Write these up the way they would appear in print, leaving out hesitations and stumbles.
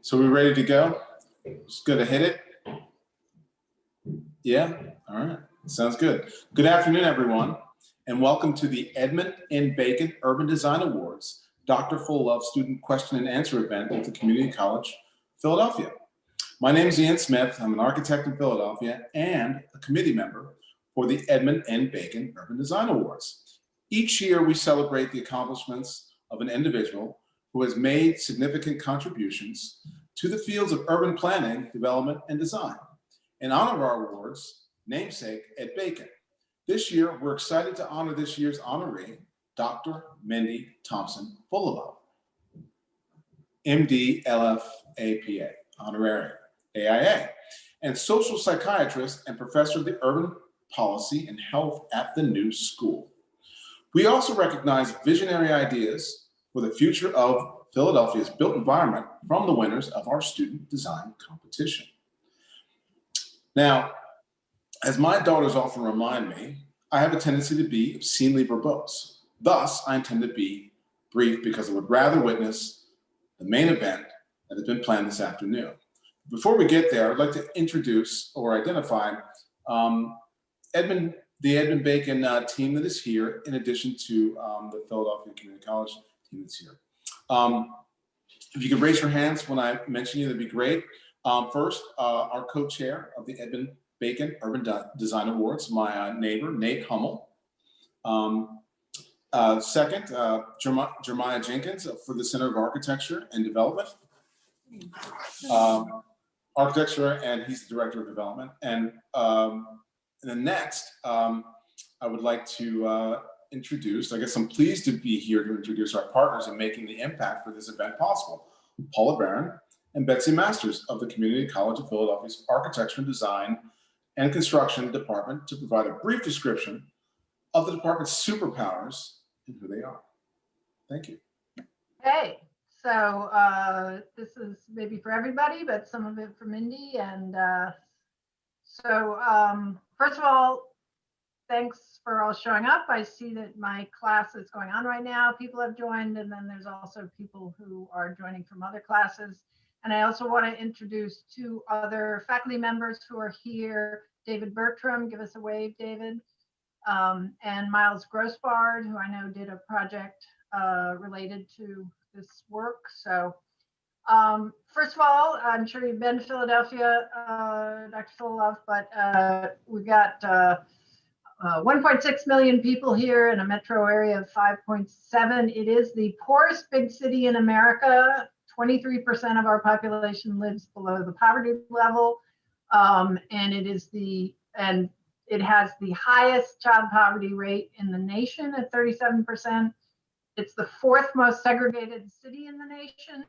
So we ready to go? Just gonna hit it? Yeah? All right. Sounds good. Good afternoon, everyone, and welcome to the Edmund N. Bacon Urban Design Awards Dr. Fullilove Student Question and Answer event at the Community College, Philadelphia. My name is Ian Smith. I'm an architect in Philadelphia and a committee member for the Edmund N. Bacon Urban Design Awards. Each year, we celebrate the accomplishments of an individual who has made significant contributions to the fields of urban planning, development, and design. In honor of our awards, namesake Ed Bacon. This year, we're excited to honor this year's honoree, Dr. Mindy Thompson Fullilove, MD LFAPA, honorary AIA, and social psychiatrist and professor of the urban policy and health at the New School. We also recognize visionary ideas for the future of Philadelphia's built environment from the winners of our student design competition. Now, as my daughters often remind me, I have a tendency to be obscenely verbose. Thus, I intend to be brief because I would rather witness the main event that has been planned this afternoon. Before we get there, I'd like to introduce or identify the Edmund Bacon team that is here, in addition to the Philadelphia Community College team that's here. If you could raise your hands when I mention you, that'd be great. First, our co-chair of the Edmund Bacon Urban Design Awards, my neighbor, Nate Hummel. Second, Jeremiah Jenkins for the Center of Architecture and Development. Architecture, and he's the Director of Development. And then next, I would like to introduce, I guess I'm pleased to be here to introduce our partners in making the impact for this event possible, Paula Barron and Betsy Masters of the Community College of Philadelphia's Architecture and Design and Construction Department, to provide a brief description of the department's superpowers and who they are. Thank you. Hey, so this is maybe for everybody, but some of it for Mindy. And first of all, thanks for all showing up. I see that my class is going on right now. People have joined, and then there's also people who are joining from other classes. And I also want to introduce two other faculty members who are here. David Bertram, give us a wave, David. And Miles Grossbard, who I know did a project related to this work. So first of all, I'm sure you've been to Philadelphia, Dr. Fullilove, but we've got 1.6 million people here in a metro area of 5.7. It is the poorest big city in America. 23% of our population lives below the poverty level, and it has the highest child poverty rate in the nation at 37%. It's the fourth most segregated city in the nation.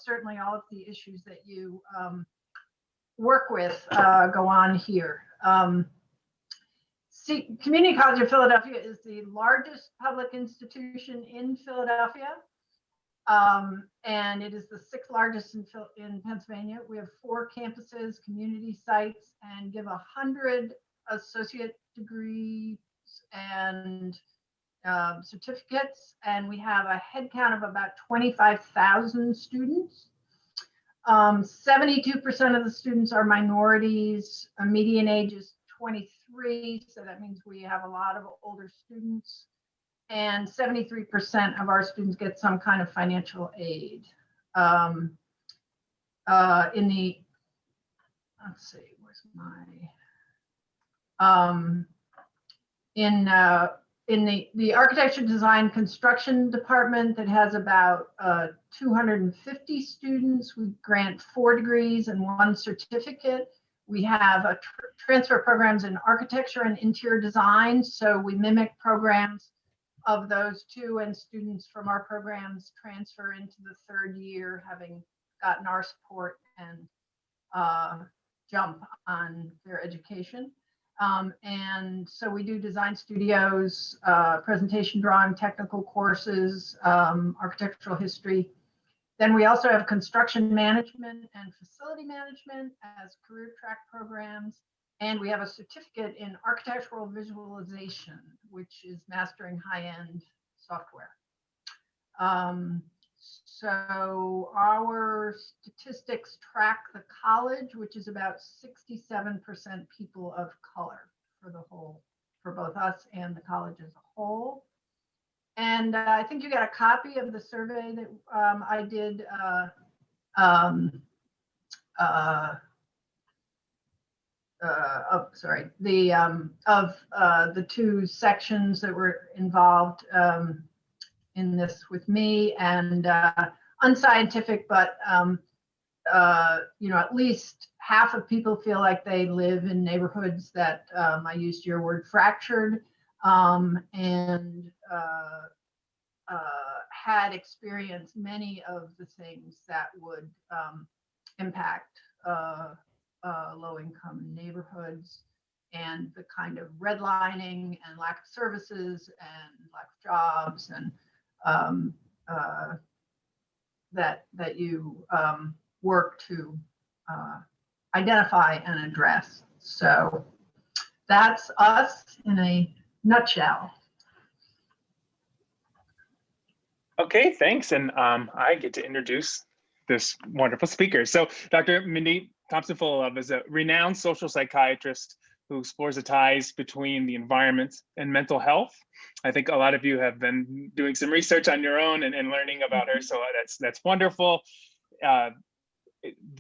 Certainly all of the issues that you work with go on here. Community College of Philadelphia is the largest public institution in Philadelphia. And it is the sixth largest in Pennsylvania. We have 4 campuses, community sites, and give 100 associate degrees and certificates. And we have a head count of about 25,000 students. 72% of the students are minorities. A median age is 23, so that means we have a lot of older students. And 73% of our students get some kind of financial aid. Let's see, where's my, in the architecture, design, construction department that has about 250 students, we grant 4 degrees and 1 certificate. We have a transfer programs in architecture and interior design, so we mimic programs of those 2, and students from our programs transfer into the 3rd year, having gotten our support and jump on their education. And so we do design studios, presentation drawing, technical courses, architectural history. Then we also have construction management and facility management as career track programs. And we have a certificate in architectural visualization, which is mastering high-end software. So our statistics track the college, which is about 67% people of color for the whole, for both us and the college as a whole. And I think you got a copy of the survey that I did the two sections that were involved in this with me, and unscientific, but you know, at least half of people feel like they live in neighborhoods that I used your word fractured, and had experienced many of the things that would impact low-income neighborhoods, and the kind of redlining and lack of services and lack of jobs and that you work to identify and address. So that's us in a nutshell. Okay, thanks. And I get to introduce this wonderful speaker. So Dr. Mindy Thompson-Fullilove is a renowned social psychiatrist who explores the ties between the environment and mental health. I think a lot of you have been doing some research on your own and learning about her, so that's wonderful.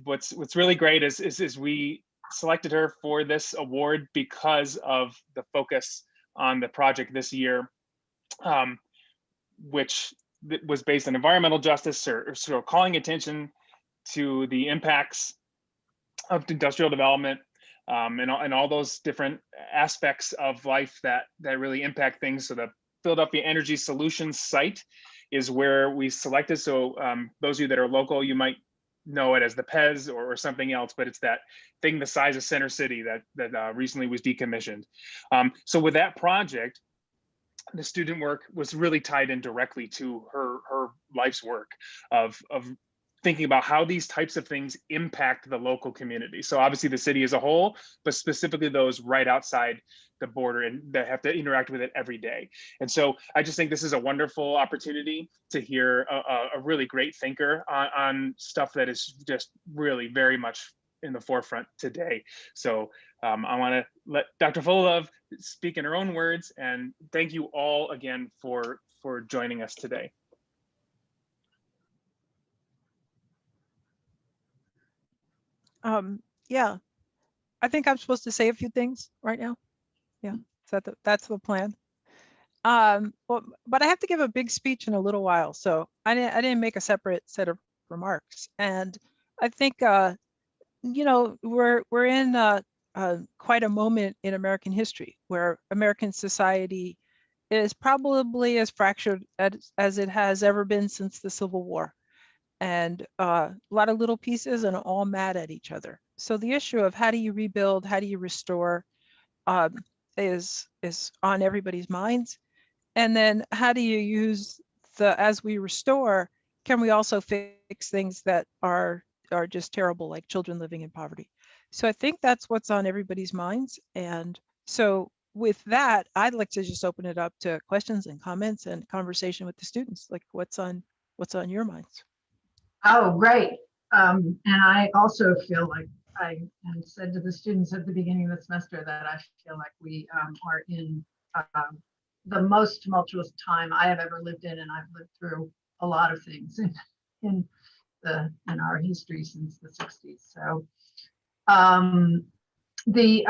What's really great is we selected her for this award because of the focus on the project this year, which was based on environmental justice, or sort of calling attention to the impacts of industrial development, and all those different aspects of life that really impact things. So the Philadelphia Energy Solutions site is where we selected. So those of you that are local, you might know it as the PEZ or something else, but it's that thing the size of Center City that recently was decommissioned. So with that project, the student work was really tied in directly to her life's work of thinking about how these types of things impact the local community. So obviously the city as a whole, but specifically those right outside the border and that have to interact with it every day. And so I just think this is a wonderful opportunity to hear a really great thinker on stuff that is just really very much in the forefront today. So I want to let Dr. Fullilove speak in her own words, and thank you all again for joining us today. Yeah, I think I'm supposed to say a few things right now. Yeah, that's the plan. But I have to give a big speech in a little while, so I didn't make a separate set of remarks. And I think you know, we're in quite a moment in American history where American society is probably as fractured as it has ever been since the Civil War. And a lot of little pieces and all mad at each other. So the issue of how do you rebuild, how do you restore, is on everybody's minds. And then how do you use as we restore, can we also fix things that are just terrible, like children living in poverty? So I think that's what's on everybody's minds. And so with that, I'd like to just open it up to questions and comments and conversation with the students, like what's on your minds. Oh, great. And I also feel like I said to the students at the beginning of the semester that I feel like we are in the most tumultuous time I have ever lived in, and I've lived through a lot of things in our history since the 60s. So the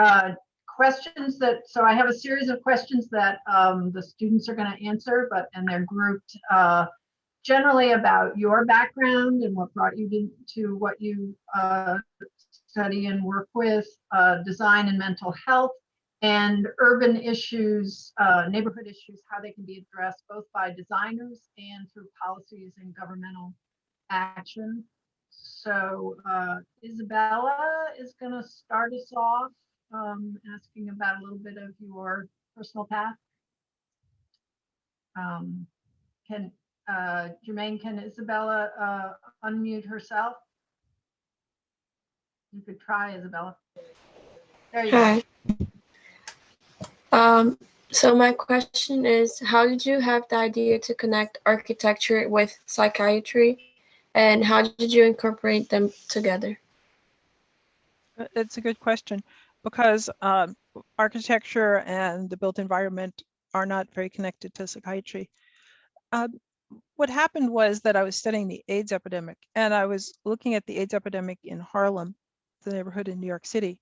questions so I have a series of questions that the students are going to answer, and they're grouped generally about your background and what brought you to what you study and work with, design and mental health, and urban issues, neighborhood issues, how they can be addressed both by designers and through policies and governmental action. So Isabella is going to start us off asking about a little bit of your personal path. Jermaine, can Isabella unmute herself? You could try, Isabella. There you Hi. go. So my question is, how did you have the idea to connect architecture with psychiatry? and how did you incorporate them together? It's a good question because architecture and the built environment are not very connected to psychiatry. What happened was that I was studying the AIDS epidemic, and I was looking at the AIDS epidemic in Harlem, the neighborhood in New York City.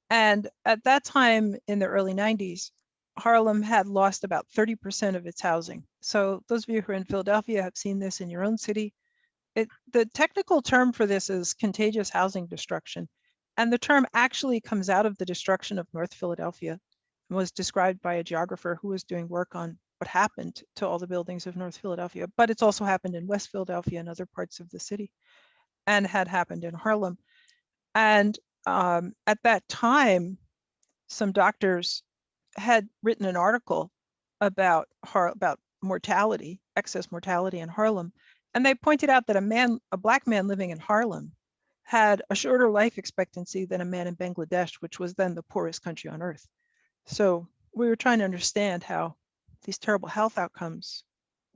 And at that time in the early 90s, Harlem had lost about 30% of its housing. So those of you who are in Philadelphia have seen this in your own city. The technical term for this is contagious housing destruction. And the term actually comes out of the destruction of North Philadelphia and was described by a geographer who was doing work on what happened to all the buildings of North Philadelphia. But it's also happened in West Philadelphia and other parts of the city, and had happened in Harlem. And at that time, some doctors had written an article about mortality, excess mortality in Harlem. And they pointed out that a Black man living in Harlem had a shorter life expectancy than a man in Bangladesh, which was then the poorest country on earth. So we were trying to understand how these terrible health outcomes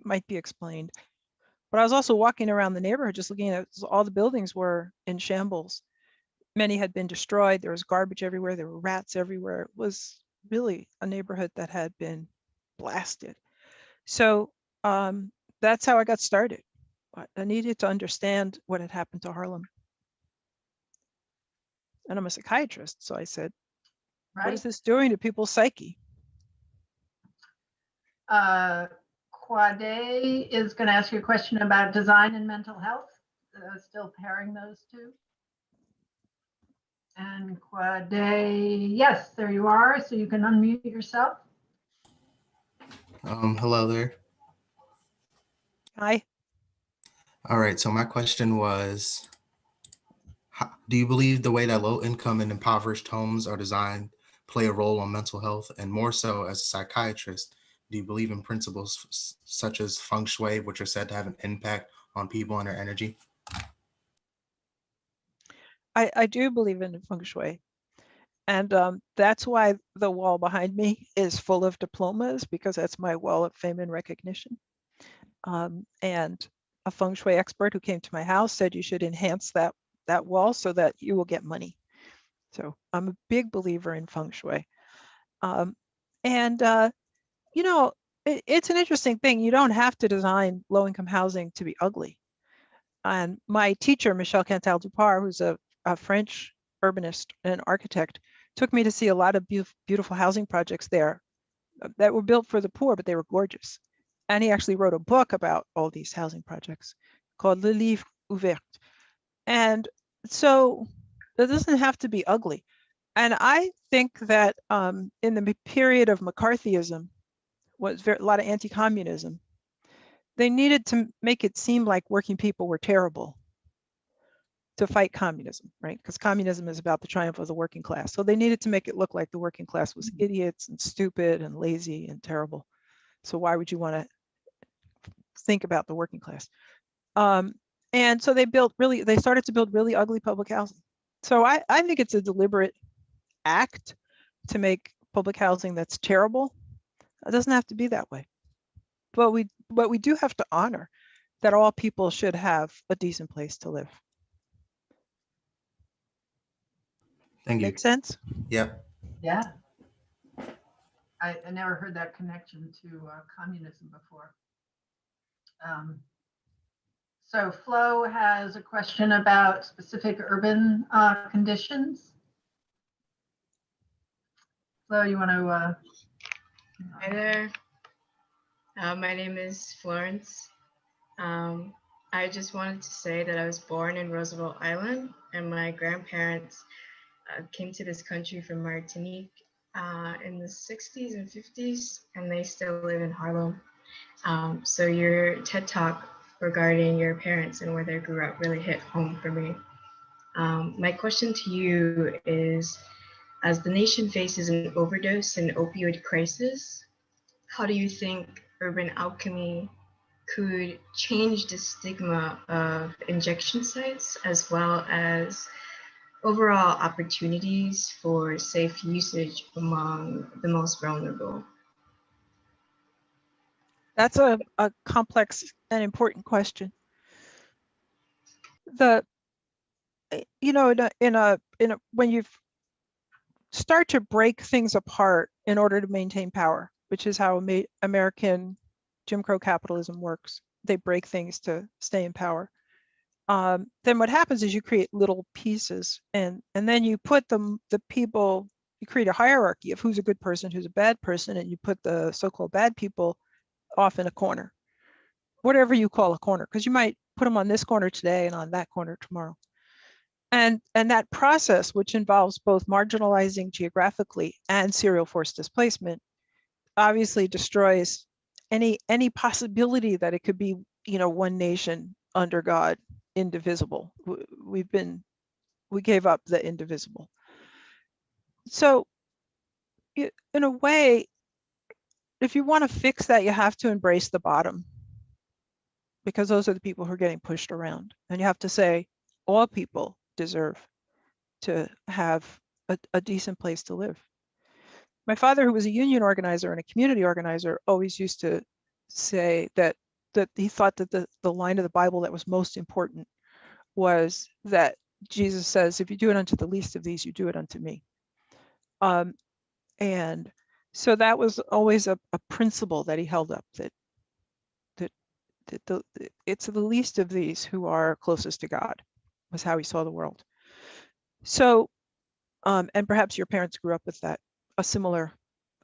might be explained. But I was also walking around the neighborhood, just looking at all the buildings were in shambles. Many had been destroyed. There was garbage everywhere. There were rats everywhere. It was really a neighborhood that had been blasted. So that's how I got started. I needed to understand what had happened to Harlem. And I'm a psychiatrist, so I said, what is this doing to people's psyche? Quade is going to ask you a question about design and mental health. Still pairing those two. And Quade, yes, there you are. So you can unmute yourself. Hello there. Hi. All right, so my question was, do you believe the way that low income and impoverished homes are designed play a role on mental health? And more so, as a psychiatrist, do you believe in principles such as feng shui, which are said to have an impact on people and their energy? I do believe in feng shui. And that's why the wall behind me is full of diplomas, because that's my wall of fame and recognition. And a feng shui expert who came to my house said you should enhance that wall so that you will get money. So I'm a big believer in feng shui. You know, it's an interesting thing. You don't have to design low-income housing to be ugly. And my teacher, Michel Cantal-Dupart, who's a French urbanist and architect, took me to see a lot of beautiful housing projects there that were built for the poor, but they were gorgeous. And he actually wrote a book about all these housing projects called Le Livre Ouvert. And so it doesn't have to be ugly. And I think that in the period of McCarthyism, was a lot of anti-communism, they needed to make it seem like working people were terrible to fight communism, right? Because communism is about the triumph of the working class. So they needed to make it look like the working class was idiots and stupid and lazy and terrible. So why would you want to think about the working class? And so they started to build really ugly public housing. So I think it's a deliberate act to make public housing that's terrible. It doesn't have to be that way. But we do have to honor that all people should have a decent place to live. Thank you. Make sense? Yep. Yeah. I never heard that connection to communism before. So Flo has a question about specific urban conditions. Flo, you want to? Hi there. My name is Florence. I just wanted to say that I was born in Roosevelt Island, and my grandparents came to this country from Martinique in the 60s and 50s, and they still live in Harlem. So your TED Talk regarding your parents and where they grew up really hit home for me. My question to you is, as the nation faces an overdose and opioid crisis, how do you think urban alchemy could change the stigma of injection sites, as well as overall opportunities for safe usage among the most vulnerable? That's a complex and important question. the when you start to break things apart in order to maintain power, which is how American Jim Crow capitalism works. They break things to stay in power. Then what happens is you create little pieces, and then you put the people, you create a hierarchy of who's a good person, who's a bad person, and you put the so-called bad people off in a corner, whatever you call a corner, because you might put them on this corner today and on that corner tomorrow. And that process, which involves both marginalizing geographically and serial forced displacement, obviously destroys any possibility that it could be, one nation under God, indivisible. We gave up the indivisible. So in a way, if you want to fix that, you have to embrace the bottom, because those are the people who are getting pushed around. And you have to say, all people deserve to have a decent place to live. My father, who was a union organizer and a community organizer, always used to say that he thought that the line of the Bible that was most important was that Jesus says, if you do it unto the least of these, you do it unto me. And so that was always a principle that he held up, that it's the least of these who are closest to God, was how he saw the world. So, and perhaps your parents grew up with that, a similar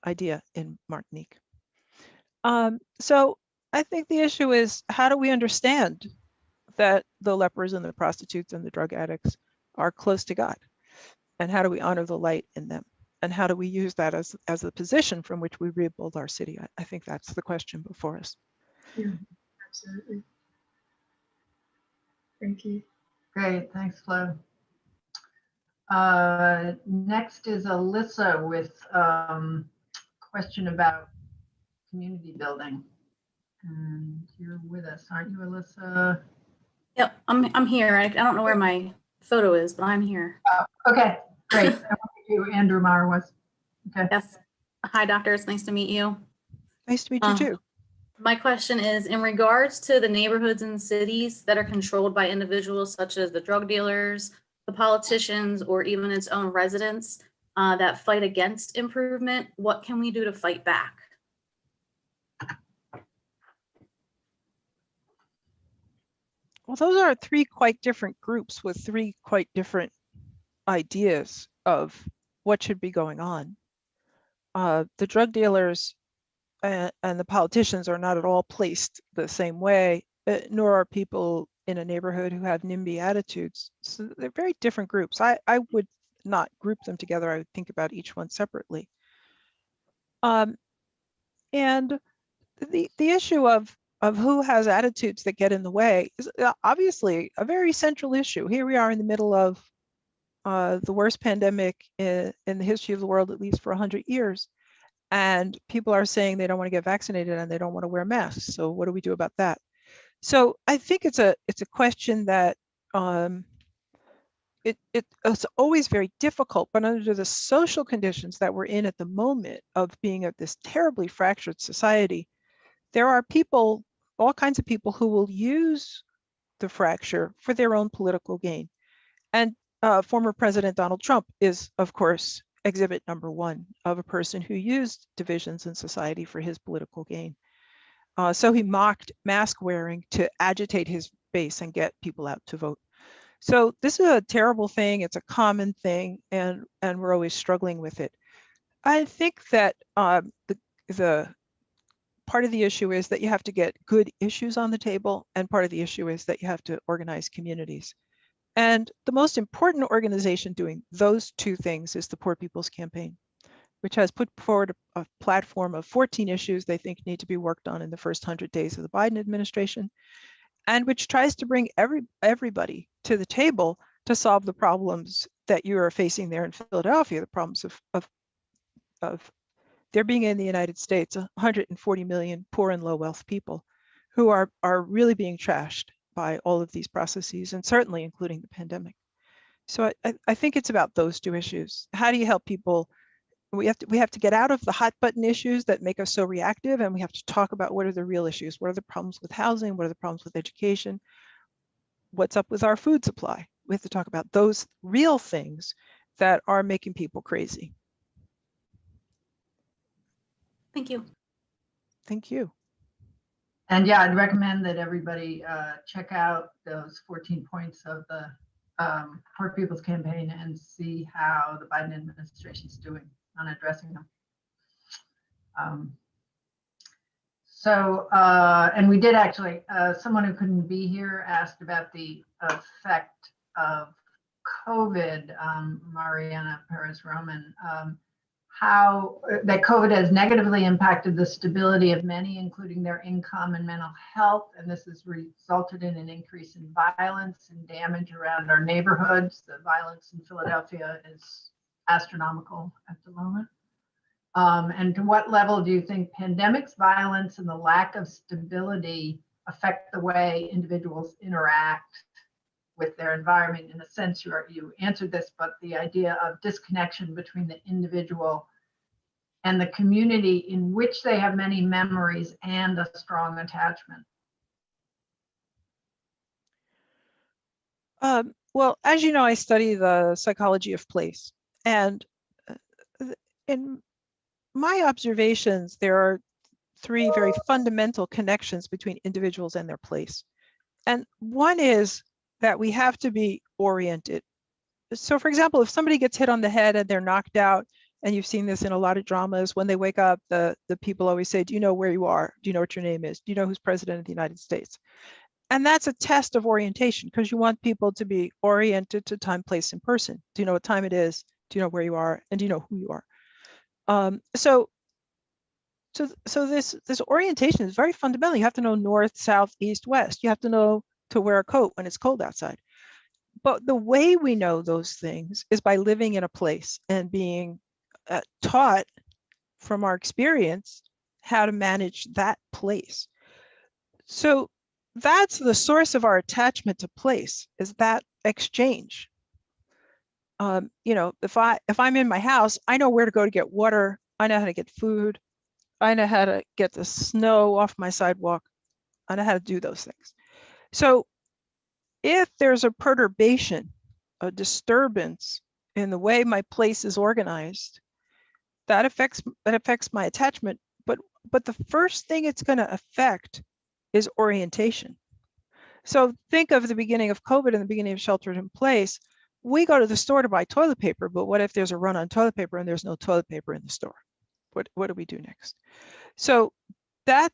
idea in Martinique. So I think the issue is, how do we understand that the lepers and the prostitutes and the drug addicts are close to God? And how do we honor the light in them? And how do we use that as the position from which we rebuild our city? I think that's the question before us. Yeah, absolutely. Thank you. Great, thanks, Flo. Next is Alyssa with question about community building. And you're with us, aren't you, Alyssa? Yep, I'm here. I don't know where my photo is, but I'm here. Oh, okay, great. I wondered who Andrew Marr was. Okay. Yes. Hi, doctor. It's nice to meet you. Nice to meet you too. My question is, in regards to the neighborhoods and cities that are controlled by individuals such as the drug dealers, the politicians, or even its own residents that fight against improvement, what can we do to fight back? Well, those are three quite different groups with three quite different ideas of what should be going on. The drug dealers and the politicians are not at all placed the same way, nor are people in a neighborhood who have NIMBY attitudes. So they're very different groups. I would not group them together. I would think about each one separately. And the issue of who has attitudes that get in the way is obviously a very central issue. Here we are in the middle of the worst pandemic in the history of the world, at least for 100 years. And people are saying they don't want to get vaccinated and they don't want to wear masks. So what do we do about that? So I think it's a question that it's always very difficult, but under the social conditions that we're in at the moment of being of this terribly fractured society, there are people, all kinds of people, who will use the fracture for their own political gain. And former President Donald Trump is, of course, exhibit number one of a person who used divisions in society for his political gain. So he mocked mask wearing to agitate his base and get people out to vote. So this is a terrible thing. It's a common thing, and we're always struggling with it. I think that the part of the issue is that you have to get good issues on the table, and part of the issue is that you have to organize communities. And the most important organization doing those two things is the Poor People's Campaign, which has put forward a platform of 14 issues they think need to be worked on in the first 100 days of the Biden administration, and which tries to bring everybody to the table to solve the problems that you are facing there in Philadelphia, the problems of there being in the United States 140 million poor and low wealth people who are really being trashed by all of these processes, and certainly including the pandemic. So I think it's about those two issues. How do you help people? We have to get out of the hot button issues that make us so reactive, and we have to talk about what are the real issues. What are the problems with housing? What are the problems with education? what's up with our food supply. We have to talk about those real things that are making people crazy. Thank you. Thank you. And yeah, I'd recommend that everybody check out those 14 points of the Poor People's Campaign and see how the Biden administration is doing on addressing them. And we did actually, someone who couldn't be here asked about the effect of COVID, Mariana Perez-Roman, how that COVID has negatively impacted the stability of many, including their income and mental health. And this has resulted in an increase in violence and damage around our neighborhoods. The violence in Philadelphia is astronomical at the moment. And to what level do you think pandemics, violence, and the lack of stability affect the way individuals interact with their environment? In a sense, you answered this, but the idea of disconnection between the individual and the community in which they have many memories and a strong attachment. Well, as you know, I study the psychology of place. And in my observations, there are three very fundamental connections between individuals and their place. And one is that we have to be oriented. So for example, if somebody gets hit on the head and they're knocked out, and you've seen this in a lot of dramas, when they wake up, the people always say, do you know where you are? Do you know what your name is? Do you know who's president of the United States? And that's a test of orientation, because you want people to be oriented to time, place, and person. Do you know what time it is? Do you know where you are? And do you know who you are? So this orientation is very fundamental. You have to know north, south, east, west. You have to know to wear a coat when it's cold outside. But the way we know those things is by living in a place and being taught from our experience how to manage that place. So that's the source of our attachment to place, is that exchange. You know, if I'm in my house, I know where to go to get water. I know how to get food. I know how to get the snow off my sidewalk. I know how to do those things. So if there's a perturbation, a disturbance in the way my place is organized, that affects my attachment. But the first thing it's going to affect is orientation. So think of the beginning of COVID and the beginning of sheltered in place. We go to the store to buy toilet paper, but what if there's a run on toilet paper and there's no toilet paper in the store? What do we do next? So that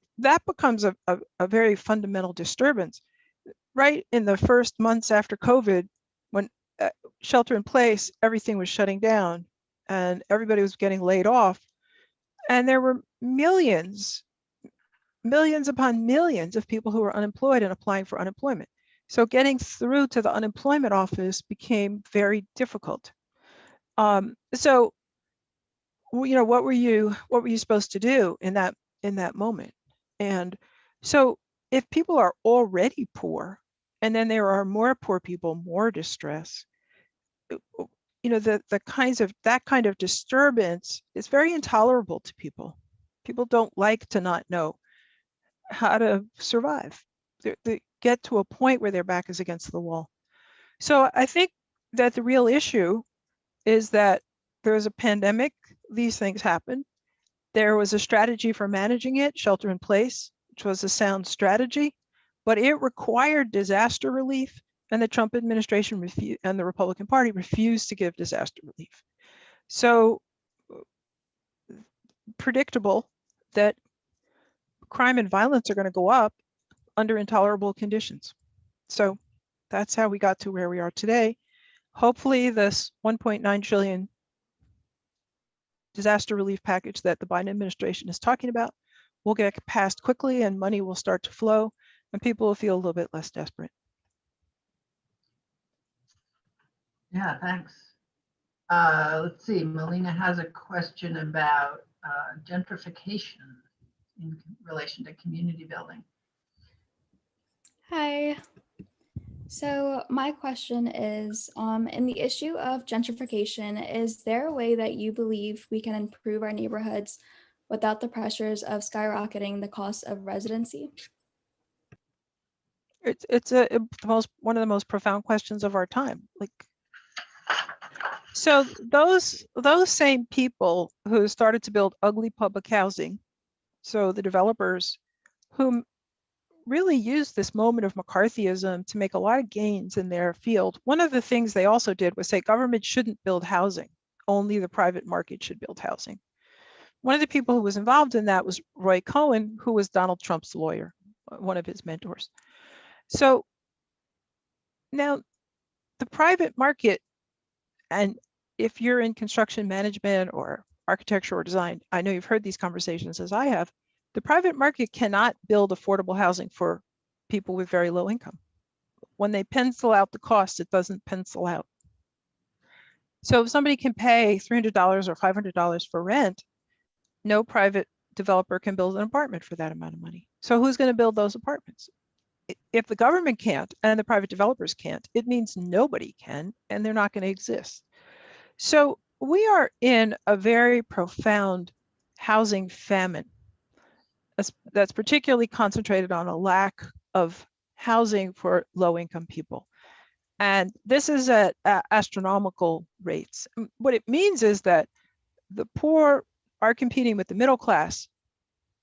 becomes a very fundamental disturbance. Right in the first months after COVID, when shelter in place, everything was shutting down and everybody was getting laid off. And there were millions upon millions of people who were unemployed and applying for unemployment. So getting through to the unemployment office became very difficult. So, you know, what were you supposed to do in that moment? And so if people are already poor, and then there are more poor people, more distress, you know, that kind of disturbance is very intolerable to people. People don't like to not know how to survive. They get to a point where their back is against the wall. So I think that the real issue is that there's a pandemic, these things happen. There was a strategy for managing it, shelter in place, which was a sound strategy, but it required disaster relief, and the Trump administration and the Republican Party refused to give disaster relief. So predictable that crime and violence are going to go up under intolerable conditions. So that's how we got to where we are today. Hopefully this 1.9 trillion disaster relief package that the Biden administration is talking about will get passed quickly and money will start to flow and people will feel a little bit less desperate. Yeah, thanks. Let's see, Melina has a question about gentrification in relation to community building. Hi. So my question is, in the issue of gentrification, is there a way that you believe we can improve our neighborhoods without the pressures of skyrocketing the cost of residency? one of the most profound questions of our time. Like, so those same people who started to build ugly public housing, so the developers who really used this moment of McCarthyism to make a lot of gains in their field. One of the things they also did was say government shouldn't build housing, only the private market should build housing. One of the people who was involved in that was Roy Cohen, who was Donald Trump's lawyer, one of his mentors. So now the private market, and if you're in construction management or architecture or design, I know you've heard these conversations as I have, the private market cannot build affordable housing for people with very low income. When they pencil out the cost, it doesn't pencil out. So if somebody can pay $300 or $500 for rent, no private developer can build an apartment for that amount of money. So who's going to build those apartments? If the government can't and the private developers can't, it means nobody can, and they're not going to exist. So we are in a very profound housing famine that's particularly concentrated on a lack of housing for low-income people. And this is at astronomical rates. What it means is that the poor are competing with the middle class.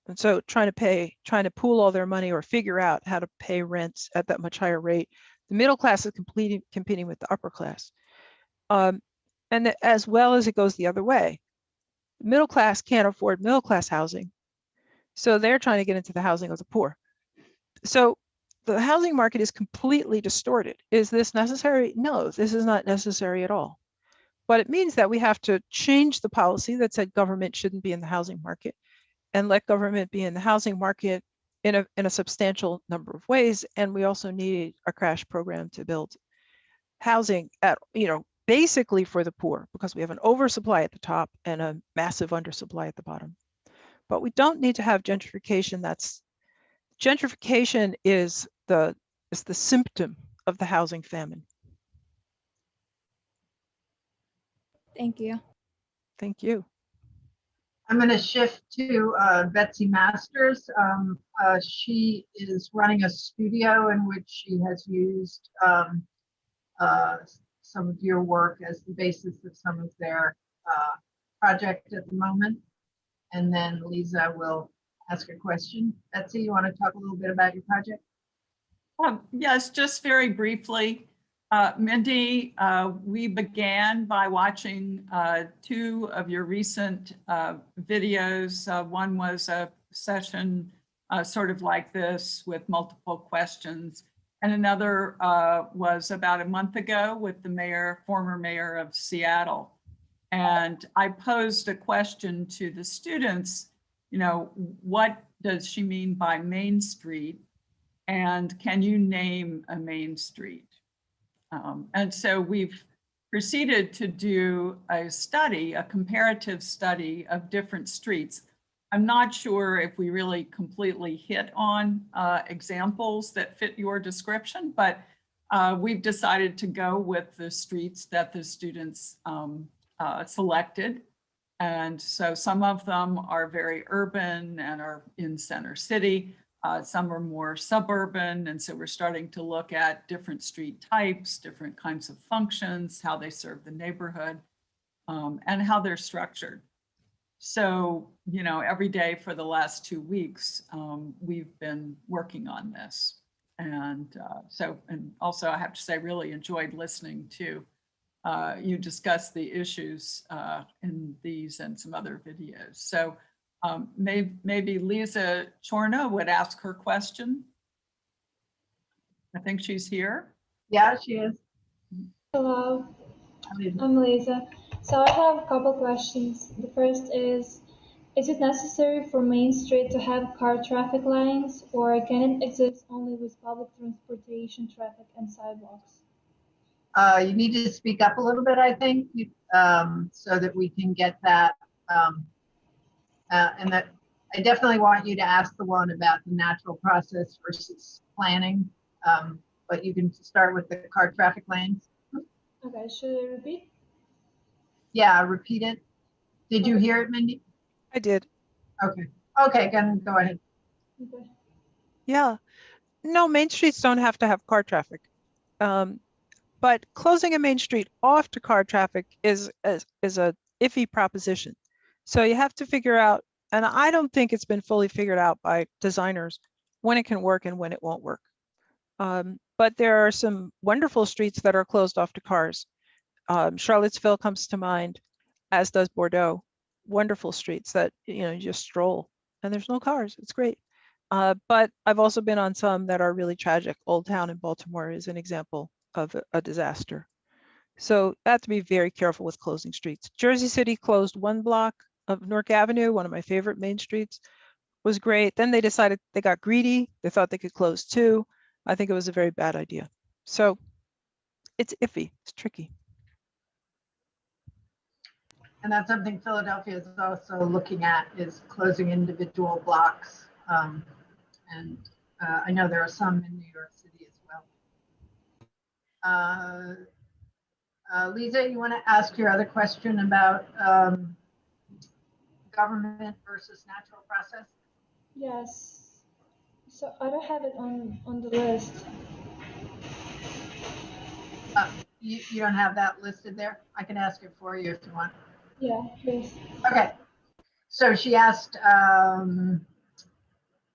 And so trying to pool all their money or figure out how to pay rents at that much higher rate. The middle class is competing with the upper class. And as well as it goes the other way. The middle class can't afford middle class housing. So they're trying to get into the housing of the poor. So the housing market is completely distorted. Is this necessary? No, this is not necessary at all. But it means that we have to change the policy that said government shouldn't be in the housing market and let government be in the housing market in a substantial number of ways. And we also need a crash program to build housing at, basically for the poor, because we have an oversupply at the top and a massive undersupply at the bottom. But we don't need to have gentrification. Gentrification is the symptom of the housing famine. Thank you. Thank you. I'm going to shift to Betsy Masters. She is running a studio in which she has used some of your work as the basis of some of their project at the moment. And then Lisa will ask a question. Betsy, you want to talk a little bit about your project? Yes, just very briefly. Mindy, we began by watching two of your recent videos. One was a session sort of like this with multiple questions. And another was about a month ago with the former mayor of Seattle. And I posed a question to the students, what does she mean by Main Street? And can you name a main street? And so we've proceeded to do a comparative study of different streets. I'm not sure if we really completely hit on examples that fit your description, but we've decided to go with the streets that the students selected. And so some of them are very urban and are in Center City. Some are more suburban. And so we're starting to look at different street types, different kinds of functions, how they serve the neighborhood, and how they're structured. So, every day for the last 2 weeks, we've been working on this. And and also I have to say, I really enjoyed listening to you discuss the issues in these and some other videos. So maybe Lisa Chorna would ask her question. I think she's here. Yeah, she is. Hello, I'm Lisa. So I have a couple questions. The first is it necessary for Main Street to have car traffic lines, or can it exist only with public transportation traffic and sidewalks? You need to speak up a little bit, I think, so that we can get that. And that I definitely want you to ask the one about the natural process versus planning, but you can start with the car traffic lanes. Okay, should I repeat? Yeah, repeat it. Did you hear it, Mindy? I did. Okay. Okay, go ahead. Okay. Yeah. No, main streets don't have to have car traffic. But closing a main street off to car traffic is a iffy proposition. So you have to figure out, and I don't think it's been fully figured out by designers, when it can work and when it won't work. But there are some wonderful streets that are closed off to cars. Charlottesville comes to mind, as does Bordeaux. Wonderful streets that you just stroll and there's no cars. It's great. But I've also been on some that are really tragic. Old Town in Baltimore is an example of a disaster. So I have to be very careful with closing streets. Jersey City closed one block of Newark Avenue, one of my favorite main streets. Was great. Then they decided they got greedy. They thought they could close two. I think it was a very bad idea. So it's iffy. It's tricky. And that's something Philadelphia is also looking at, is closing individual blocks. And I know there are some in New York City as well. Lisa, you want to ask your other question about government versus natural process? Yes. So I don't have it on the list. You don't have that listed there? I can ask it for you if you want. Yeah, please. Okay. So she asked,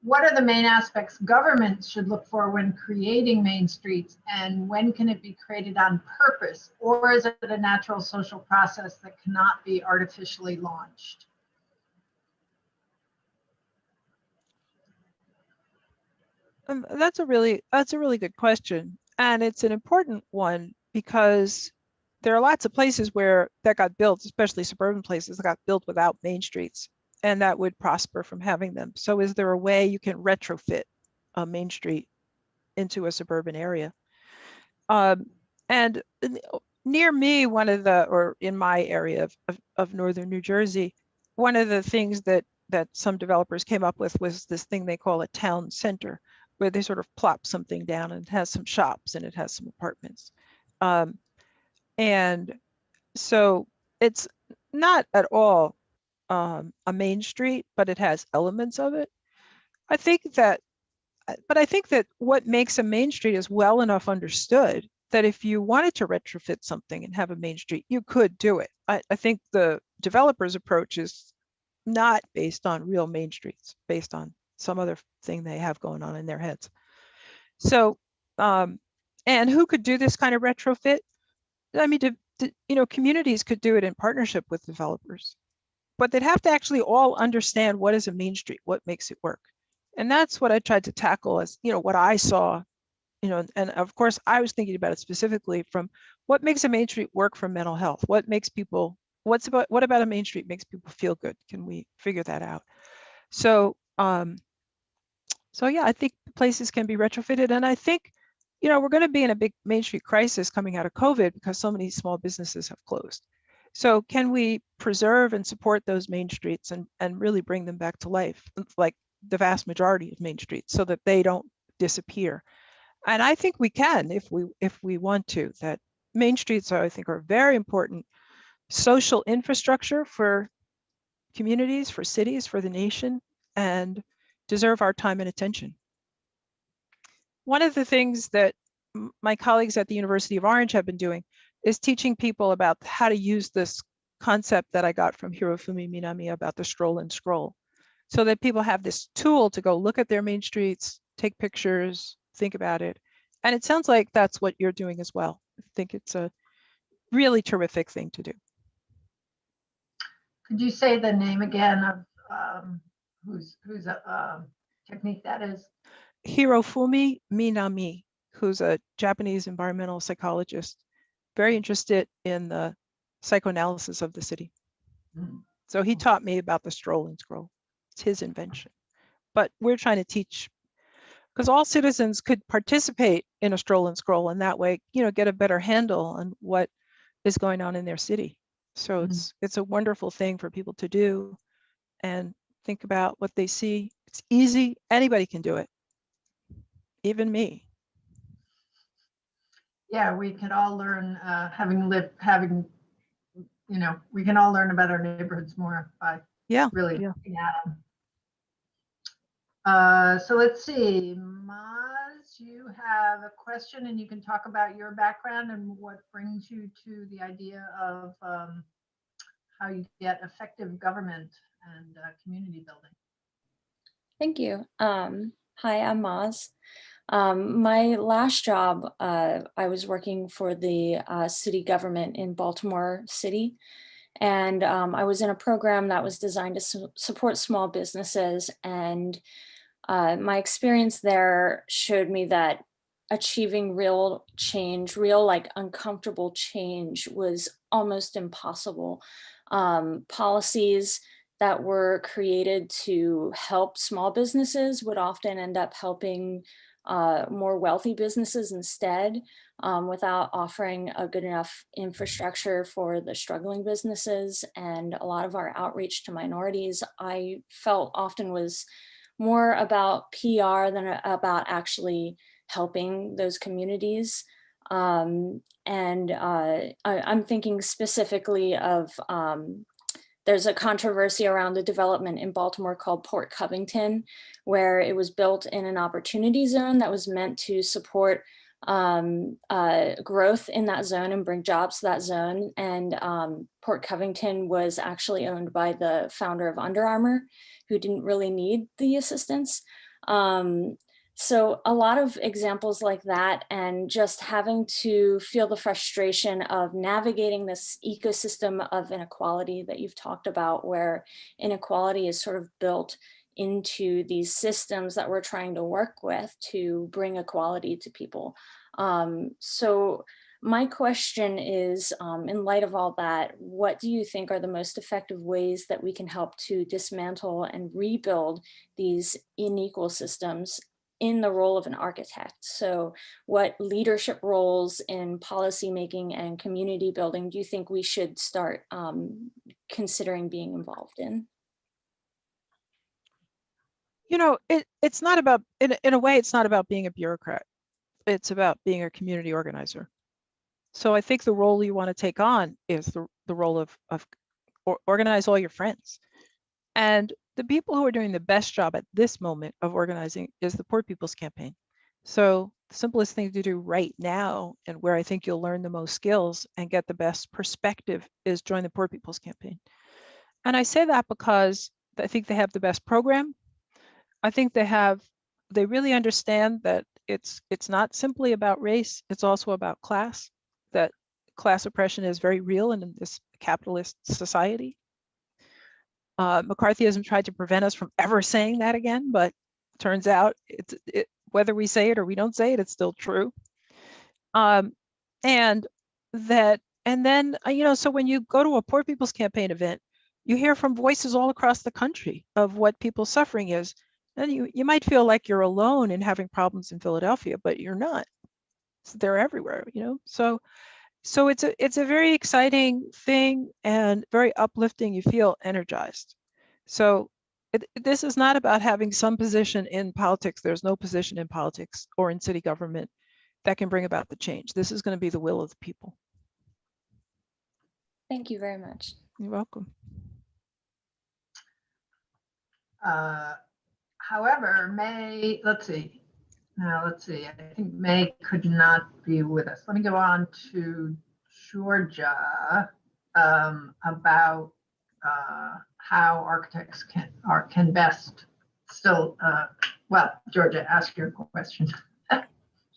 what are the main aspects governments should look for when creating main streets, and when can it be created on purpose, or is it a natural social process that cannot be artificially launched? That's a really good question, and it's an important one because there are lots of places where that got built, especially suburban places that got built without main streets, and that would prosper from having them. So is there a way you can retrofit a main street into a suburban area? And near me, or in my area of northern New Jersey, one of the things that some developers came up with was this thing they call a town center, where they sort of plop something down and it has some shops and it has some apartments. And so it's not at all a main street, but it has elements of it. I think that what makes a main street is well enough understood that if you wanted to retrofit something and have a main street, you could do it. I think the developer's approach is not based on real main streets, based on some other thing they have going on in their heads. So, and who could do this kind of retrofit? I mean, communities could do it in partnership with developers, but they'd have to actually all understand what is a main street, what makes it work. And that's what I tried to tackle as, what I saw, and of course I was thinking about it specifically from what makes a main street work for mental health? What about a main street makes people feel good? Can we figure that out? So, yeah, I think places can be retrofitted. And I think, we're going to be in a big Main Street crisis coming out of COVID because so many small businesses have closed. So can we preserve and support those main streets and really bring them back to life, like the vast majority of main streets, so that they don't disappear? And I think we can if we want to. That main streets I think are very important social infrastructure for communities, for cities, for the nation, and deserve our time and attention. One of the things that my colleagues at the University of Orange have been doing is teaching people about how to use this concept that I got from Hirofumi Minami about the stroll and scroll, so that people have this tool to go look at their main streets, take pictures, think about it. And it sounds like that's what you're doing as well. I think it's a really terrific thing to do. Could you say the name again of whose technique that is? Hirofumi Minami, who's a Japanese environmental psychologist, very interested in the psychoanalysis of the city. So he taught me about the stroll and scroll. It's his invention. But we're trying to teach, because all citizens could participate in a stroll and scroll, and that way, get a better handle on what is going on in their city. So it's a wonderful thing for people to do and think about what they see. It's easy. Anybody can do it. Even me. Yeah, we can all learn, we can all learn about our neighborhoods more by really looking at them. So let's see, Maz, Chris, you have a question and you can talk about your background and what brings you to the idea of how you get effective government and community building. Thank you. Hi, I'm Maz. My last job, I was working for the city government in Baltimore City. And I was in a program that was designed to support small businesses. And my experience there showed me that achieving real change, real like uncomfortable change was almost impossible. Policies that were created to help small businesses would often end up helping more wealthy businesses instead, without offering a good enough infrastructure for the struggling businesses. And a lot of our outreach to minorities, I felt often was more about PR than about actually helping those communities. I'm thinking specifically of, there's a controversy around the development in Baltimore called Port Covington, where it was built in an opportunity zone that was meant to support growth in that zone and bring jobs to that zone. And Port Covington was actually owned by the founder of Under Armour, who didn't really need the assistance. So a lot of examples like that, and just having to feel the frustration of navigating this ecosystem of inequality that you've talked about, where inequality is sort of built into these systems that we're trying to work with to bring equality to people. So my question is, in light of all that, what do you think are the most effective ways that we can help to dismantle and rebuild these unequal systems in the role of an architect? So what leadership roles in policymaking and community building do you think we should start considering being involved in? You know, it's not about, in a way, it's not about being a bureaucrat. It's about being a community organizer. So I think the role you want to take on is the role of organize all your friends. And the people who are doing the best job at this moment of organizing is the Poor People's Campaign. So the simplest thing to do right now, and where I think you'll learn the most skills and get the best perspective, is join the Poor People's Campaign. And I say that because I think they have the best program. I think they really understand that it's not simply about race, it's also about class, that class oppression is very real in this capitalist society. McCarthyism tried to prevent us from ever saying that again, but turns out whether we say it or we don't say it, it's still true. And then, you know, so when you go to a Poor People's Campaign event, you hear from voices all across the country of what people's suffering is. And you might feel like you're alone in having problems in Philadelphia, but you're not. So they're everywhere, you know. So it's a very exciting thing and very uplifting. You feel energized. So this is not about having some position in politics. There's no position in politics or in city government that can bring about the change. This is going to be the will of the people. Thank you very much. You're welcome. However, let's see. I think May could not be with us. Let me go on to Georgia about how architects can best still. Well, Georgia, ask your question.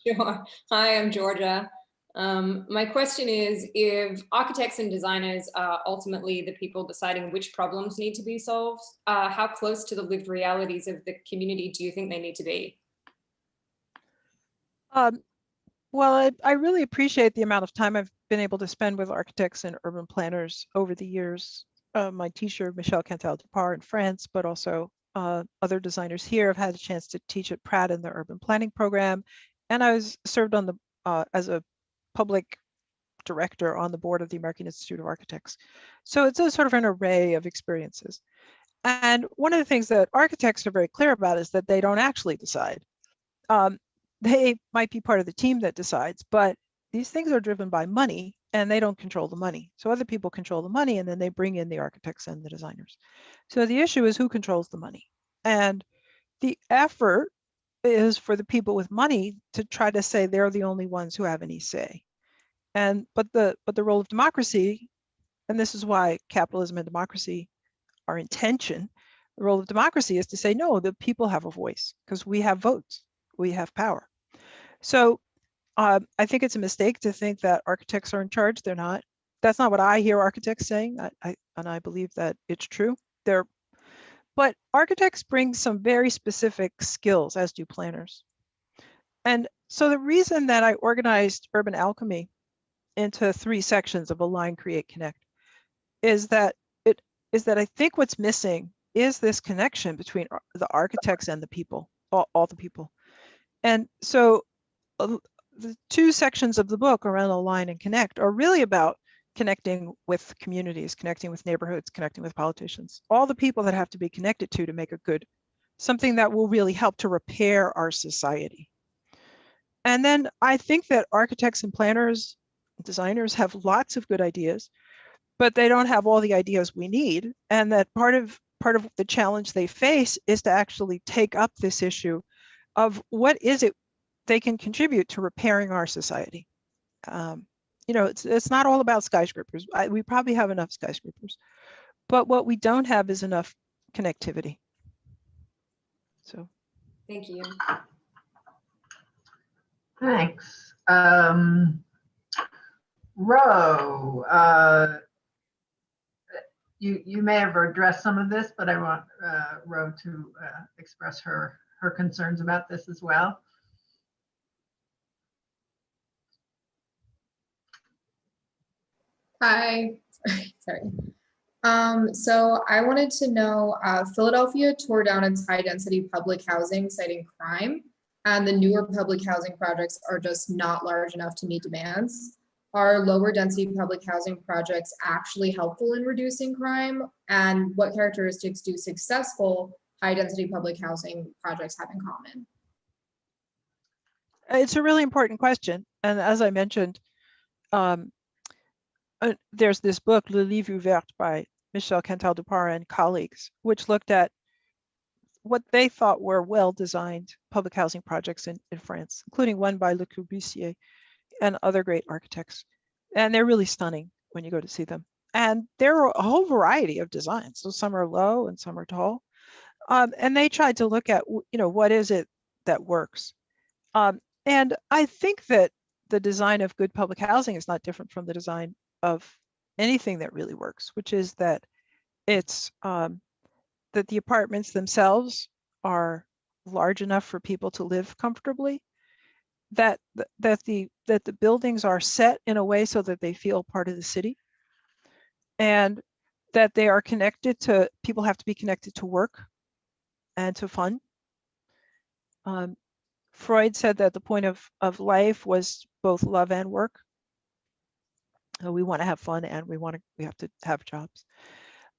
Sure. Hi, I'm Georgia. My question is, if architects and designers are ultimately the people deciding which problems need to be solved, how close to the lived realities of the community do you think they need to be? Well, I really appreciate the amount of time I've been able to spend with architects and urban planners over the years. My teacher, Michel Cantal-Dupart in France, but also other designers here. I've had a chance to teach at Pratt in the urban planning program. And I served on as a public director on the board of the American Institute of Architects. So it's a sort of an array of experiences. And one of the things that architects are very clear about is that they don't actually decide. They might be part of the team that decides, but these things are driven by money and they don't control the money. So other people control the money and then they bring in the architects and the designers. So the issue is who controls the money. And the effort is for the people with money to try to say they're the only ones who have any say. But the role of democracy, and this is why capitalism and democracy are in tension, the role of democracy is to say, no, the people have a voice because we have votes, we have power. So I think it's a mistake to think that architects are in charge. They're not. That's not what I hear architects saying, and I believe that it's true. But architects bring some very specific skills, as do planners. And so the reason that I organized Urban Alchemy into 3 sections of Align, Create, Connect is that I think what's missing is this connection between the architects and the people, all the people. And so the 2 sections of the book around Align and Connect are really about connecting with communities, connecting with neighborhoods, connecting with politicians, all the people that have to be connected to make a good, something that will really help to repair our society. And then I think that architects and planners, designers have lots of good ideas, but they don't have all the ideas we need. And that part of the challenge they face is to actually take up this issue of what is it they can contribute to repairing our society. It's not all about skyscrapers. We probably have enough skyscrapers, but what we don't have is enough connectivity. So, thank you. Thanks. Ro, you may have addressed some of this, but I want Ro to express her concerns about this as well. Hi, sorry. So I wanted to know, Philadelphia tore down its high density public housing citing crime, and the newer public housing projects are just not large enough to meet demands. Are lower density public housing projects actually helpful in reducing crime? And what characteristics do successful high density public housing projects have in common? It's a really important question. And as I mentioned, there's this book, Le Livre Ouvert by Michel Cantal-Dupart and colleagues, which looked at what they thought were well-designed public housing projects in France, including one by Le Corbusier and other great architects. And they're really stunning when you go to see them. And there are a whole variety of designs. So some are low and some are tall. And they tried to look at, what is it that works? And I think that the design of good public housing is not different from the design of anything that really works, which is that it's that the apartments themselves are large enough for people to live comfortably, that the buildings are set in a way so that they feel part of the city, and that they are connected to, people have to be connected to work and to fun. Freud said that the point of life was both love and work. We want to have fun and we have to have jobs.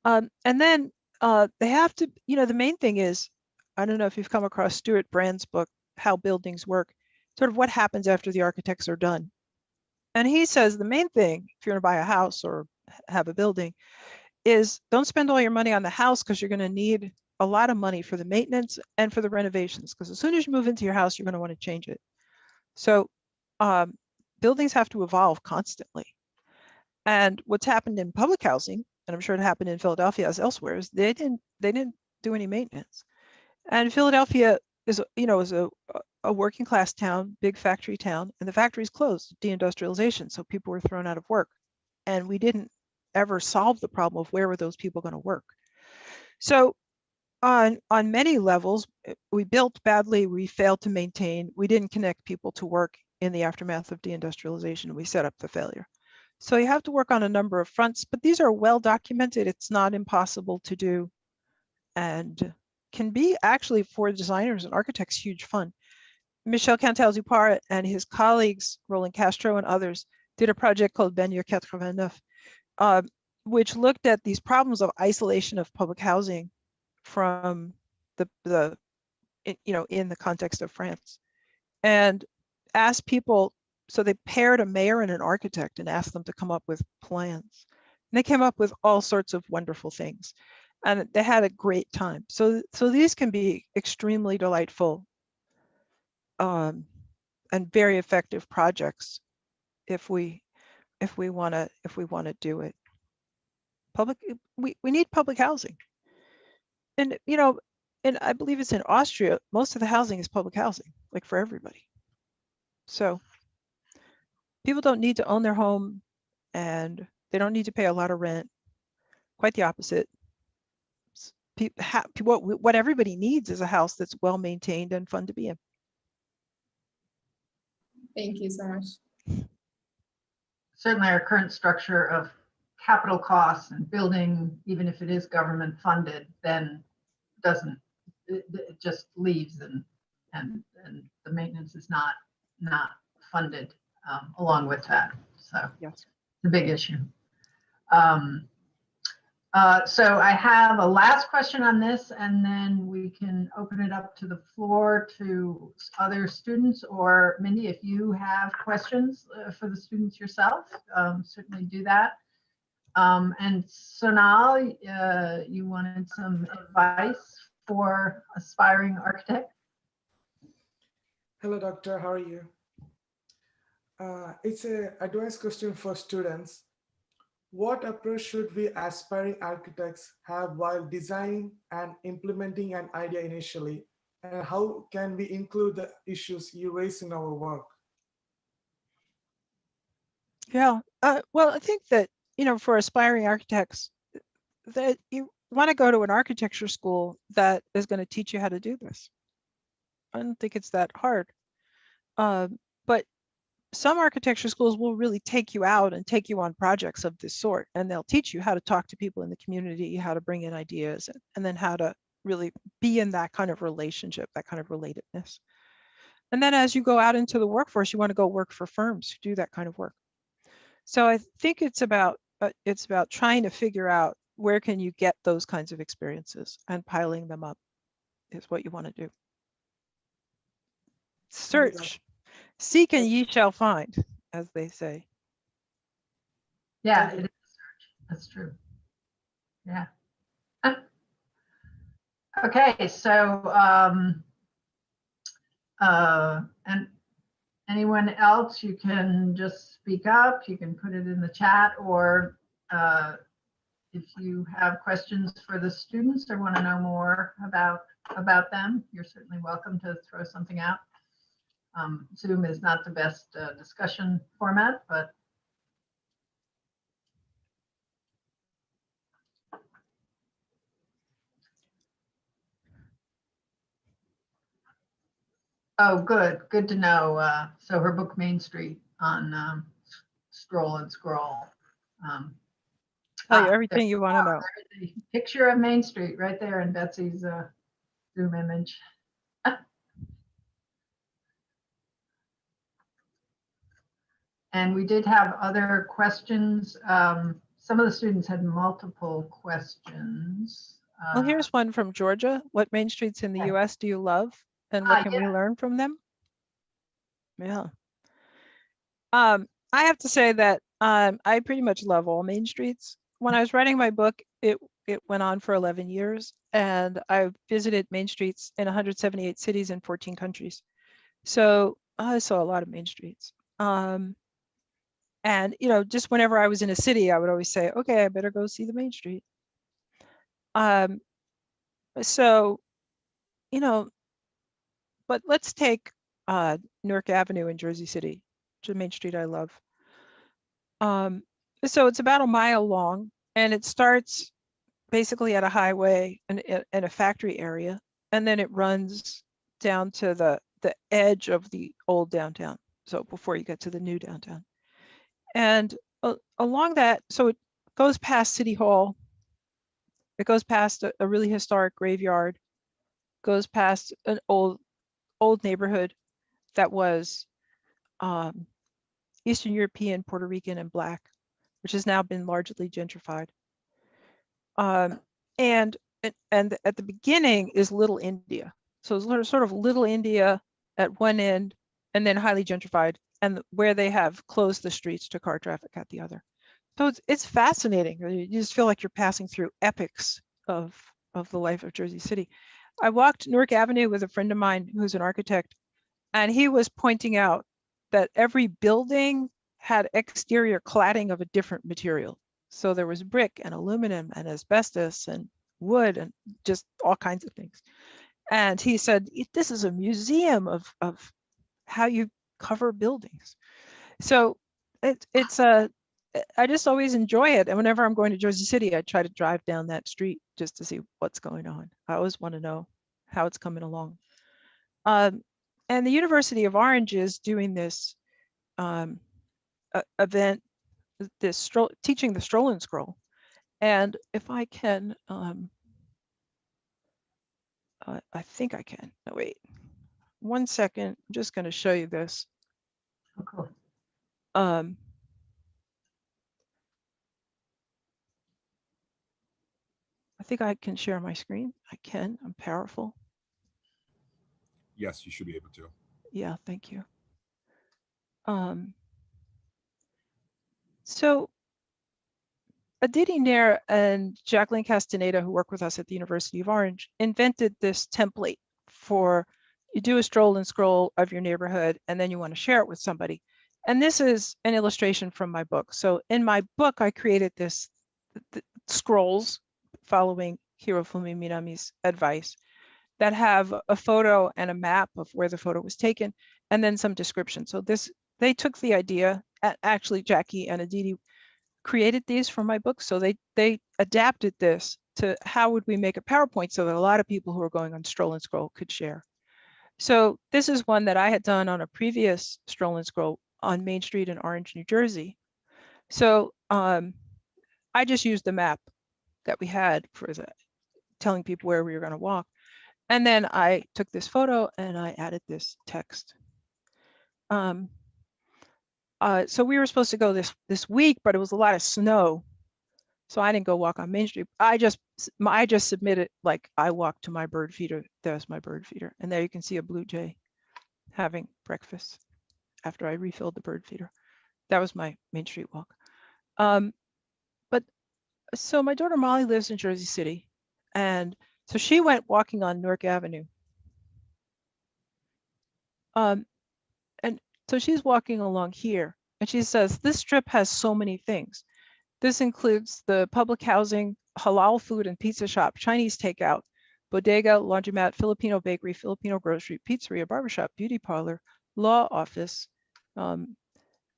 And then they have to, the main thing is, I don't know if you've come across Stuart Brand's book, How Buildings Work, sort of what happens after the architects are done. And he says the main thing, if you're going to buy a house or have a building, is don't spend all your money on the house, because you're going to need a lot of money for the maintenance and for the renovations, because as soon as you move into your house, you're going to want to change it. So buildings have to evolve constantly. And what's happened in public housing, and I'm sure it happened in Philadelphia as elsewhere, is they didn't do any maintenance. And Philadelphia is a working class town, big factory town, and the factories closed, deindustrialization, so people were thrown out of work. And we didn't ever solve the problem of where were those people going to work. So on many levels, we built badly, we failed to maintain, we didn't connect people to work in the aftermath of deindustrialization, we set up the failure. So you have to work on a number of fronts, but these are well documented. It's not impossible to do, and can be actually, for designers and architects, huge fun. Michel Cantal-Dupart and his colleagues, Roland Castro and others, did a project called Bagneux 89, which looked at these problems of isolation of public housing from in the context of France, and asked people. So they paired a mayor and an architect and asked them to come up with plans. And they came up with all sorts of wonderful things, and they had a great time. So these can be extremely delightful and very effective projects if we want to do it. We need public housing. And and I believe it's in Austria, most of the housing is public housing, like for everybody. So people don't need to own their home, and they don't need to pay a lot of rent. Quite the opposite. What everybody needs is a house that's well maintained and fun to be in. Thank you so much. Certainly our current structure of capital costs and building, even if it is government funded, then it just leaves, and the maintenance is not funded along with that. So yes, it's a big issue. So I have a last question on this, and then we can open it up to the floor to other students, or Mindy, if you have questions for the students yourself, certainly do that. And Sonal, you wanted some advice for aspiring architects? Hello, doctor. How are you? It's an advanced question for students. What approach should we aspiring architects have while designing and implementing an idea initially? And how can we include the issues you raise in our work? Yeah, well, I think that, for aspiring architects, that you want to go to an architecture school that is going to teach you how to do this. I don't think it's that hard. But some architecture schools will really take you out and take you on projects of this sort, and they'll teach you how to talk to people in the community, how to bring in ideas, and then how to really be in that kind of relationship, that kind of relatedness. And then as you go out into the workforce, you want to go work for firms who do that kind of work. So I think it's about trying to figure out where can you get those kinds of experiences, and piling them up is what you want to do. Search, seek, and ye shall find, as they say. Yeah, it is search. That's true. Yeah. Okay, so and anyone else, you can just speak up, you can put it in the chat, or if you have questions for the students or want to know more about them, you're certainly welcome to throw something out. Zoom is not the best discussion format, but oh, good to know. So her book Main Street on Stroll and Scroll. Tell you everything you want to know. The picture of Main Street right there in Betsy's Zoom image. And we did have other questions. Some of the students had multiple questions. Well, here's one from Georgia. What main streets in the US do you love, and what can we learn from them? Yeah. I have to say that I pretty much love all main streets. When I was writing my book, it went on for 11 years, and I visited main streets in 178 cities in 14 countries. So I saw a lot of main streets. And just whenever I was in a city, I would always say, okay, I better go see the main street. So, but let's take Newark Avenue in Jersey City, which is a main street I love. So it's about a mile long, and it starts basically at a highway and a factory area, and then it runs down to the edge of the old downtown. So before you get to the new downtown. And along that, so it goes past City Hall. It goes past a really historic graveyard, goes past an old neighborhood that was Eastern European, Puerto Rican, and Black, which has now been largely gentrified. And at the beginning is Little India. So it's sort of Little India at one end, and then highly gentrified, and where they have closed the streets to car traffic at the other. So it's fascinating. You just feel like you're passing through epics of the life of Jersey City. I walked Newark Avenue with a friend of mine who's an architect, And he was pointing out that every building had exterior cladding of a different material. So there was brick and aluminum and asbestos and wood and just all kinds of things. And he said, this is a museum of how you cover buildings. So it's a, I just always enjoy it. And whenever I'm going to Jersey City, I try to drive down that street just to see what's going on. I always want to know how it's coming along. And the University of Orange is doing this event, this teaching the stroll and scroll. And if I can, I think I can. No, wait, 1 second. I'm just going to show you this. Oh, cool. I think I can share my screen. I can. I'm powerful. Yes, you should be able to. Yeah, thank you. So Aditi Nair and Jacqueline Castaneda, who work with us at the University of Orange, invented this template for you do a stroll and scroll of your neighborhood, and then you want to share it with somebody. And this is an illustration from my book. So in my book, I created this scrolls following Hirofumi Minami's advice that have a photo and a map of where the photo was taken, and then some description. So they took the idea, actually Jackie and Aditi created these for my book. So they adapted this to how would we make a PowerPoint so that a lot of people who are going on Stroll and Scroll could share. So this is one that I had done on a previous Stroll and Scroll on Main Street in Orange, New Jersey. So I just used the map that we had for telling people where we were going to walk. And then I took this photo and I added this text. So we were supposed to go this week, but it was a lot of snow. So I didn't go walk on Main Street. I just submitted, like, I walked to my bird feeder. There's my bird feeder. And there you can see a blue jay having breakfast after I refilled the bird feeder. That was my Main Street walk. But so my daughter Molly lives in Jersey City. And so she went walking on Newark Avenue. And so she's walking along here and she says, this strip has so many things. This includes the public housing, halal food and pizza shop, Chinese takeout, bodega, laundromat, Filipino bakery, Filipino grocery, pizzeria, barbershop, beauty parlor, law office,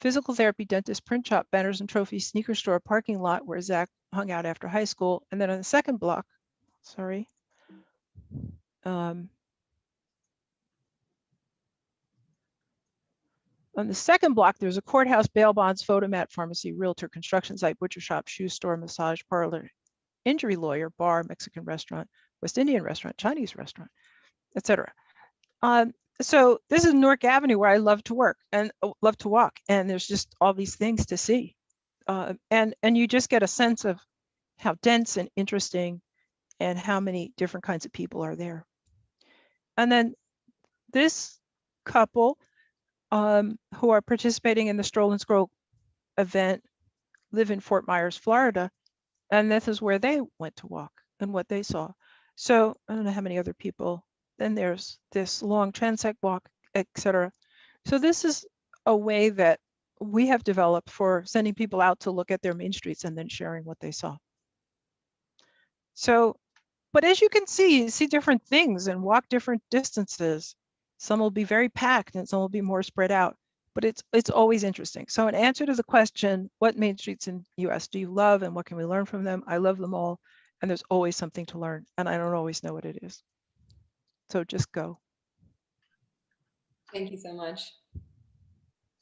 physical therapy, dentist, print shop, banners and trophies, sneaker store, parking lot where Zach hung out after high school. And then on the second block, sorry, on the second block, there's a courthouse, bail bonds, photomat, pharmacy, realtor, construction site, butcher shop, shoe store, massage parlor, injury lawyer, bar, Mexican restaurant, West Indian restaurant, Chinese restaurant, etc. So this is Newark Avenue where I love to work and love to walk. And there's just all these things to see. And you just get a sense of how dense and interesting and how many different kinds of people are there. And then this couple who are participating in the Stroll and Scroll event live in Fort Myers, Florida. And this is where they went to walk and what they saw. So I don't know how many other people. Then there's this long transect walk, etc. So this is a way that we have developed for sending people out to look at their main streets and then sharing what they saw. So, but as you can see, you see different things and walk different distances. Some will be very packed and some will be more spread out, but it's always interesting. So in answer to the question, what main streets in US do you love and what can we learn from them? I love them all. And there's always something to learn and I don't always know what it is. So just go. Thank you so much.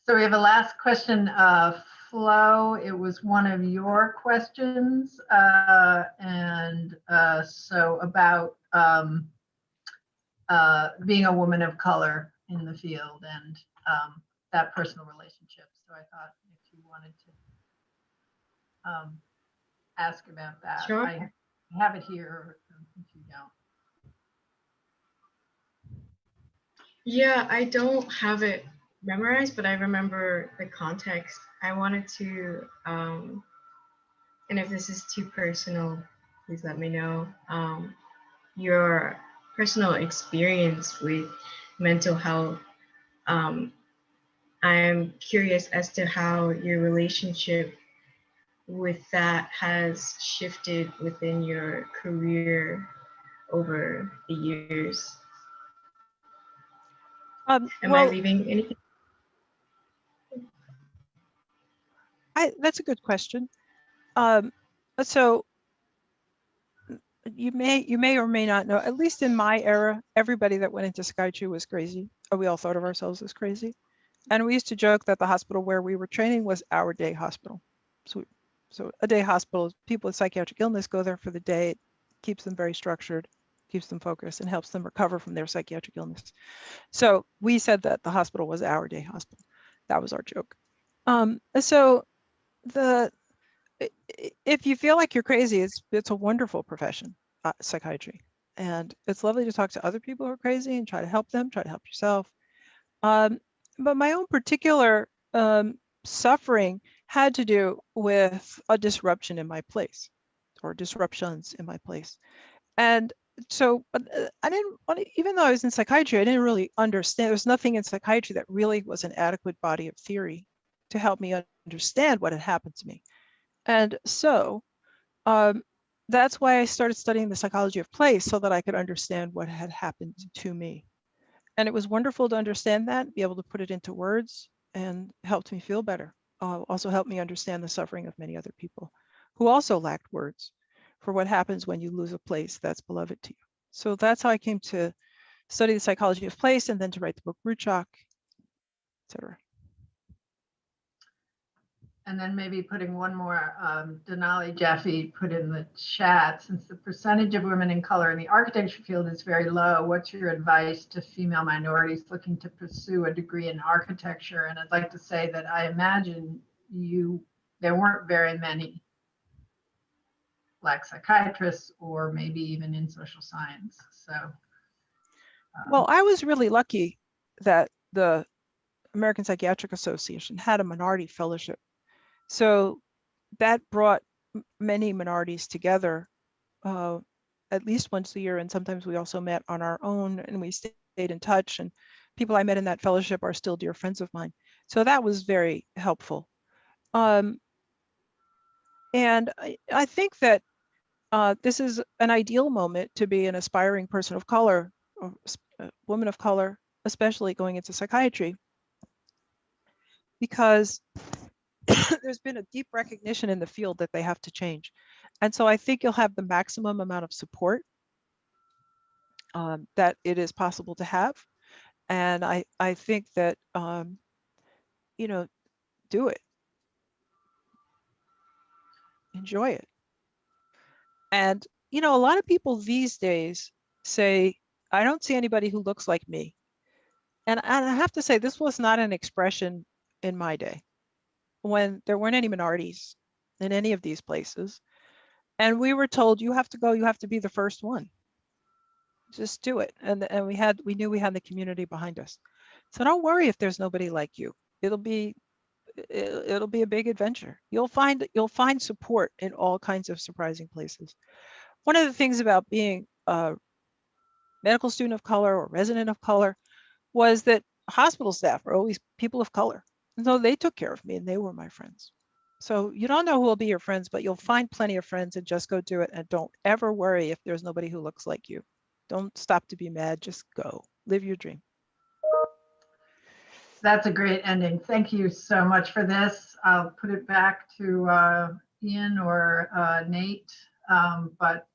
So we have a last question, Flo. It was one of your questions. So about being a woman of color in the field and that personal relationship. So I thought if you wanted to ask about that. Sure. I have it here if you don't. Yeah, I don't have it memorized, but I remember the context. I wanted to, and if this is too personal, please let me know. Your personal experience with mental health I'm curious as to how your relationship with that has shifted within your career over the years. Am I leaving anything? That's a good question. So you may or may not know, at least in my era, everybody that went into psychiatry was crazy. Or we all thought of ourselves as crazy. And we used to joke that the hospital where we were training was our day hospital. So a day hospital, people with psychiatric illness go there for the day. It keeps them very structured, keeps them focused, and helps them recover from their psychiatric illness. So we said that the hospital was our day hospital. That was our joke. So if you feel like you're crazy, it's a wonderful profession, psychiatry. And it's lovely to talk to other people who are crazy and try to help them, try to help yourself. But my own particular suffering had to do with a disruption in my place, or disruptions in my place. And so I didn't want to, even though I was in psychiatry, I didn't really understand. There's nothing in psychiatry that really was an adequate body of theory to help me understand what had happened to me. And so that's why I started studying the psychology of place, so that I could understand what had happened to me. And it was wonderful to understand that, be able to put it into words, and helped me feel better. Also helped me understand the suffering of many other people who also lacked words for what happens when you lose a place that's beloved to you. So that's how I came to study the psychology of place, and then to write the book Root Shock, etc. And then maybe putting one more, Denali Jaffe put in the chat, since the percentage of women in color in the architecture field is very low, what's your advice to female minorities looking to pursue a degree in architecture? And I'd like to say that I imagine there weren't very many Black psychiatrists, or maybe even in social science. So. Well, I was really lucky that the American Psychiatric Association had a minority fellowship. So that brought many minorities together at least once a year. And sometimes we also met on our own, and we stayed in touch. And people I met in that fellowship are still dear friends of mine. So that was very helpful. And I think that this is an ideal moment to be an aspiring person of color, or a woman of color, especially going into psychiatry, because there's been a deep recognition in the field that they have to change. And so I think you'll have the maximum amount of support that it is possible to have. And I think that, do it. Enjoy it. And, a lot of people these days say, I don't see anybody who looks like me. And I have to say, this was not an expression in my day, when there weren't any minorities in any of these places. And we were told, you have to go, you have to be the first one. Just do it. And we knew we had the community behind us. So don't worry if there's nobody like you. It'll be a big adventure. You'll find support in all kinds of surprising places. One of the things about being a medical student of color or resident of color was that hospital staff are always people of color. And so they took care of me, and they were my friends. So you don't know who will be your friends, but you'll find plenty of friends, and just go do it. And don't ever worry if there's nobody who looks like you. Don't stop to be mad, just go, live your dream. That's a great ending. Thank you so much for this. I'll put it back to Ian or Nate. But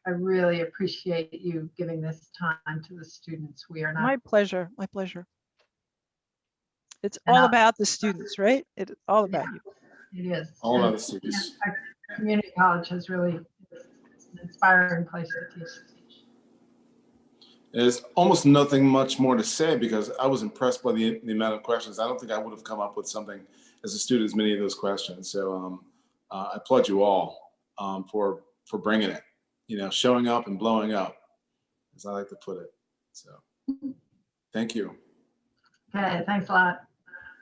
I really appreciate you giving this time to the students. We are not. My pleasure. My pleasure. It's all about the students, right? It's all about you. It is. All about the students. Community college has really, it's an inspiring place to teach. There's almost nothing much more to say, because I was impressed by the amount of questions. I don't think I would have come up with something as a student as many of those questions. So I applaud you all for bringing it, showing up and blowing up, as I like to put it. So thank you. Okay, thanks a lot.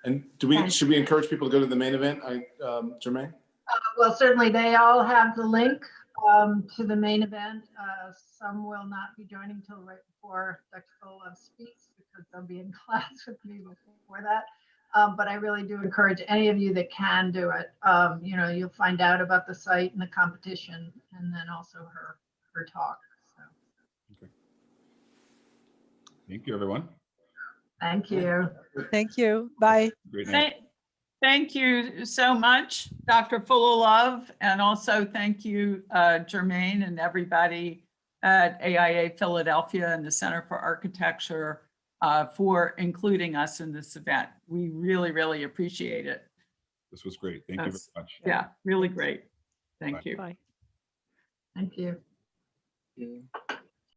And should we encourage people to go to the main event, Jermaine? Well, certainly they all have the link to the main event. Some will not be joining till right before Dr. Fullilove speaks because they'll be in class with me before that. But I really do encourage any of you that can do it. You'll find out about the site and the competition, and then also her talk. So. Okay. Thank you, everyone. Thank you. Thank you. Bye. Great night. Thank you so much, Dr. Fullilove, and also thank you, Jermaine, and everybody at AIA Philadelphia and the Center for Architecture for including us in this event. We really, really appreciate it. This was great. Thank you very much. Yeah, really great. Thank you. Bye. Thank you.